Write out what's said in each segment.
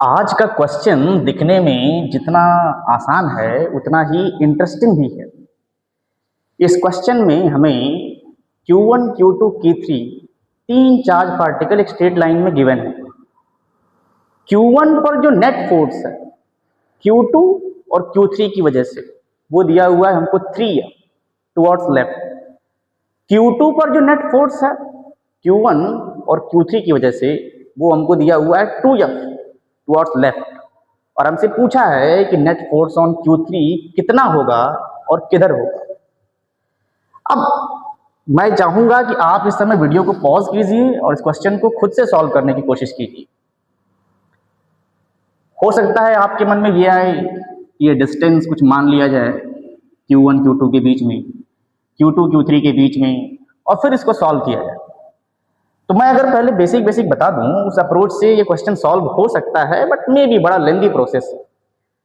आज का क्वेश्चन दिखने में जितना आसान है उतना ही इंटरेस्टिंग भी है। इस क्वेश्चन में हमें Q1, Q2, Q3 तीन चार्ज पार्टिकल एक स्ट्रेट लाइन में गिवन है। Q1 पर जो नेट फोर्स है Q2 और Q3 की वजह से वो दिया हुआ है हमको 3F टुवर्ड्स लेफ्ट। Q2 पर जो नेट फोर्स है Q1 और Q3 की वजह से वो हमको दिया हुआ है 2F टुवर्ड्स लेफ्ट। और हमसे पूछा है कि नेट फोर्स ऑन Q3 कितना होगा और किधर होगा। अब मैं चाहूंगा कि आप इस समय वीडियो को पॉज कीजिए और इस क्वेश्चन को खुद से सॉल्व करने की कोशिश कीजिए। हो सकता है आपके मन में ये आए, ये डिस्टेंस कुछ मान लिया जाए Q1 Q2 के बीच में, Q2 Q3 के बीच में, और फिर इसको सॉल्व किया जाए। तो मैं अगर पहले बेसिक बता दूं, उस अप्रोच से ये क्वेश्चन सॉल्व हो सकता है, बट मे भी बड़ा लेंदी प्रोसेस है।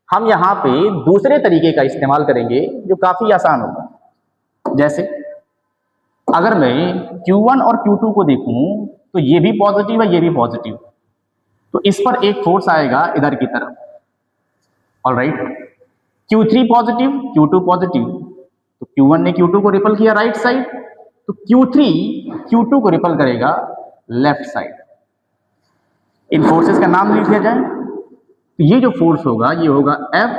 हम यहाँ पे दूसरे तरीके का इस्तेमाल करेंगे जो काफी आसान होगा। जैसे अगर मैं Q1 और Q2 को देखूं तो ये भी पॉजिटिव है, ये भी पॉजिटिव, तो इस पर एक फोर्स आएगा इधर की तरफ। Alright, Q3 positive, Q2 positive, तो Q1 ने Q2 को रिपल किया राइट साइड, तो Q3 Q2 को रिपल करेगा लेफ्ट साइड। इन फोर्सेस का नाम लिख दिया जाए तो ये जो फोर्स होगा ये होगा F,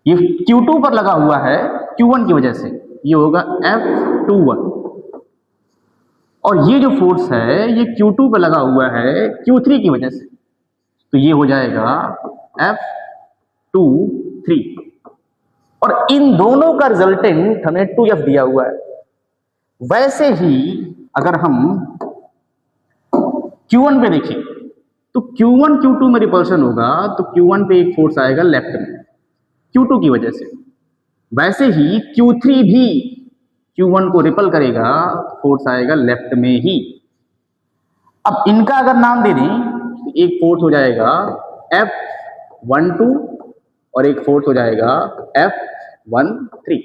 ये Q2 पर लगा हुआ है Q1 की वजह से, ये होगा F21। और ये जो फोर्स है ये Q2 पर लगा हुआ है Q3 की वजह से, तो ये हो जाएगा F23। और इन दोनों का रिजल्टेंट हमें 2F दिया हुआ है। वैसे ही अगर हम Q1 पे देखें तो Q1 Q2 में रिपल्शन होगा, तो Q1 पे एक फोर्स आएगा लेफ्ट में Q2 की वजह से। वैसे ही Q3 भी Q1 को रिपल करेगा, फोर्स आएगा लेफ्ट में ही। अब इनका अगर नाम दे दें तो एक फोर्स हो जाएगा F12 और एक फोर्स हो जाएगा F13।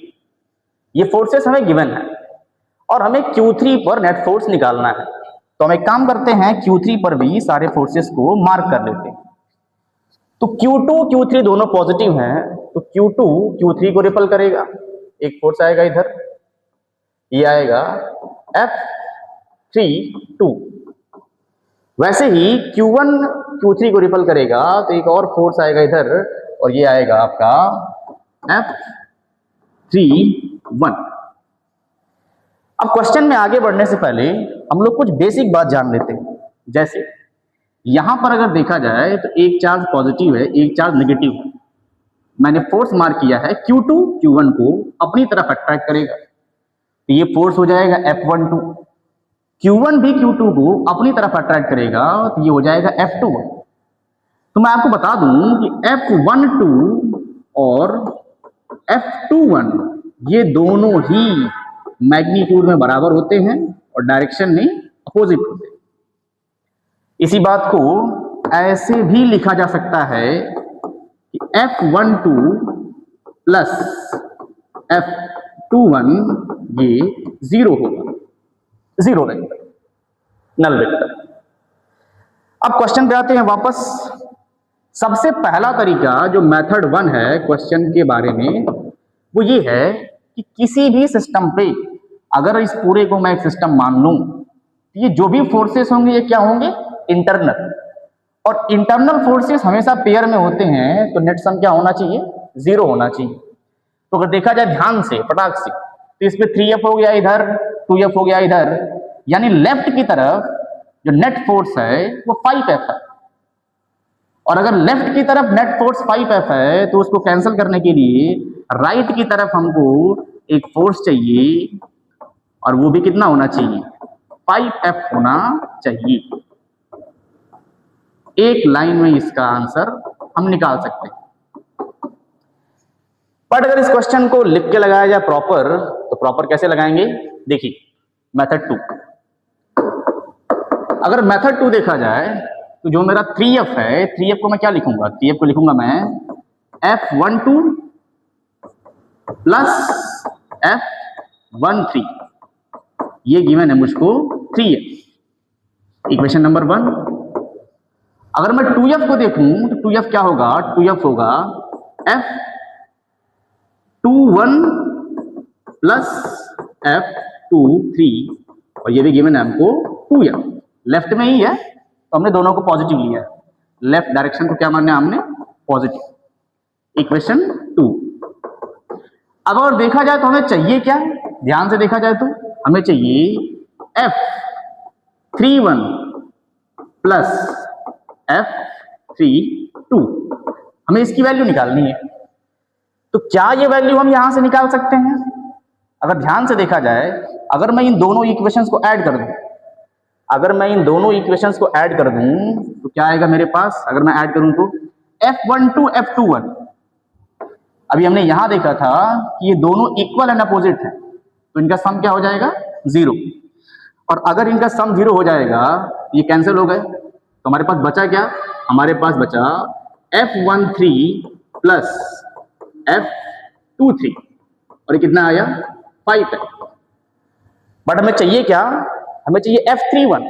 ये फोर्सेस हमें गिवन है और हमें Q3 पर नेट फोर्स निकालना है। तो हम एक काम करते हैं, Q3 पर भी सारे फोर्सेस को मार्क कर लेते हैं। तो Q2 Q3 दोनों पॉजिटिव हैं, तो Q2 Q3 को रिपल करेगा, एक फोर्स आएगा इधर, ये आएगा F32। वैसे ही Q1 Q3 को रिपल करेगा तो एक और फोर्स आएगा इधर, और ये आएगा आपका F31। अब क्वेश्चन में आगे बढ़ने से पहले हम लोग कुछ बेसिक बात जान लेते हैं। जैसे यहां पर अगर देखा जाए तो एक चार्ज पॉजिटिव है, एक चार्ज नेगेटिव है। मैंने फोर्स मार्क किया है Q2 Q1 को अपनी तरफ अट्रैक्ट करेगा, तो ये फोर्स हो जाएगा F12। Q1 भी Q2 को अपनी तरफ अट्रैक्ट करेगा, तो ये हो जाएगा F21। तो मैं आपको बता दूं कि F12 और F21 ये दोनों ही मैग्नीट्यूड में बराबर होते हैं और डायरेक्शन में अपोजिट होते हैं। इसी बात को ऐसे भी लिखा जा सकता है कि F12 प्लस F21 ये 0 होगा, 0 वेक्टर, नल वेक्टर। अब क्वेश्चन पे आते हैं वापस। सबसे पहला तरीका जो मेथड 1 है क्वेश्चन के बारे में, वो ये है कि किसी भी सिस्टम पे अगर इस पूरे को मैं एक सिस्टम मान लूं तो ये जो भी फोर्सेस होंगे ये क्या होंगे, इंटरनल। और इंटरनल फोर्सेस हमेशा पेयर में होते हैं, तो नेट सम क्या होना चाहिए, 0 होना चाहिए। तो अगर देखा जाए ध्यान से फटाक से, तो इसमें 3F हो गया इधर, 2F हो गया इधर, यानी लेफ्ट की तरफ जो नेट फोर्स है वो 5F है। और अगर लेफ्ट की तरफ नेट फोर्स 5F है तो उसको कैंसिल करने के लिए राइट की तरफ हमको एक फोर्स चाहिए, और वो भी कितना होना चाहिए, 5F होना चाहिए। एक लाइन में इसका आंसर हम निकाल सकते हैं। बट अगर इस क्वेश्चन को लिख के लगाया जाए प्रॉपर, तो प्रॉपर कैसे लगाएंगे, देखिए मेथड 2। अगर मेथड 2 देखा जाए तो जो मेरा 3F है, 3F को मैं क्या लिखूंगा, 3F को लिखूंगा मैं F12 प्लस F13। ये गिवन है मुझको 3F, इक्वेशन नंबर 1। अगर मैं 2f को देखूं तो 2f क्या होगा, 2f होगा f21 प्लस f23 और ये भी गिवन है हमको 2f, लेफ्ट में ही है तो हमने दोनों को पॉजिटिव लिया है, लेफ्ट डायरेक्शन को क्या माना है हमने, पॉजिटिव। इक्वेशन 2। अब और देखा जाए तो हमें चाहिए क्या, ध्यान से देखा जाए तो हमें चाहिए f31 प्लस f32, हमें इसकी वैल्यू निकालनी है। तो क्या ये वैल्यू हम यहां से निकाल सकते हैं? अगर ध्यान से देखा जाए, अगर मैं इन दोनों इक्वेशंस को ऐड कर दूं, अगर मैं इन दोनों इक्वेशंस को ऐड कर दूं तो क्या आएगा मेरे पास, अगर मैं ऐड करूं तो f12 f21। अभी हमने यहां देखा था कि ये दोनों इक्वल एंड अपोजिट है, तो इनका सम क्या हो जाएगा, 0। और अगर इनका सम 0 हो जाएगा, ये कैंसिल हो गए, तो हमारे पास बचा क्या, हमारे पास बचा f13 प्लस f23 और ये कितना आया, 5 है। बट हमें चाहिए क्या, हमें चाहिए f31।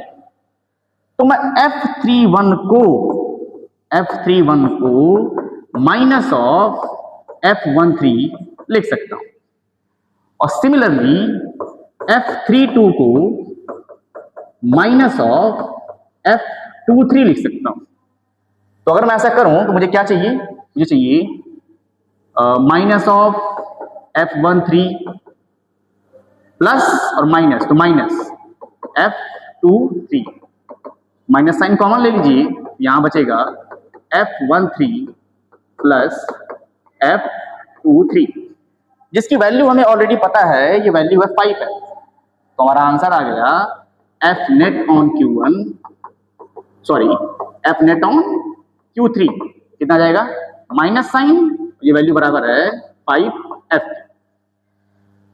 तो मैं f31 को माइनस ऑफ f13 लिख सकता हूं और सिमिलरली f32 को माइनस ऑफ f23 लिख सकता हूं। तो अगर मैं ऐसा करूं तो मुझे क्या चाहिए, मुझे चाहिए माइनस ऑफ f13 प्लस और माइनस, तो minus f23, minus sign common ले लीजिए, यहां बचेगा f13 प्लस f23, जिसकी वैल्यू हमें ऑलरेडी पता है, ये वैल्यू है 5 है। तो हमारा आंसर आ गया f net on Q1, sorry f net on Q3 कितना जाएगा, माइनस साइन, ये वैल्यू बराबर है 5f।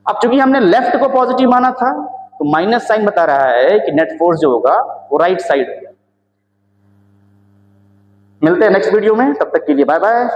अब चूंकि हमने लेफ्ट को पॉजिटिव माना था तो माइनस साइन बता रहा है कि नेट फोर्स जो होगा वो राइट साइड होगा। मिलते हैं नेक्स्ट वीडियो में, तब तक के लिए बाय बाय।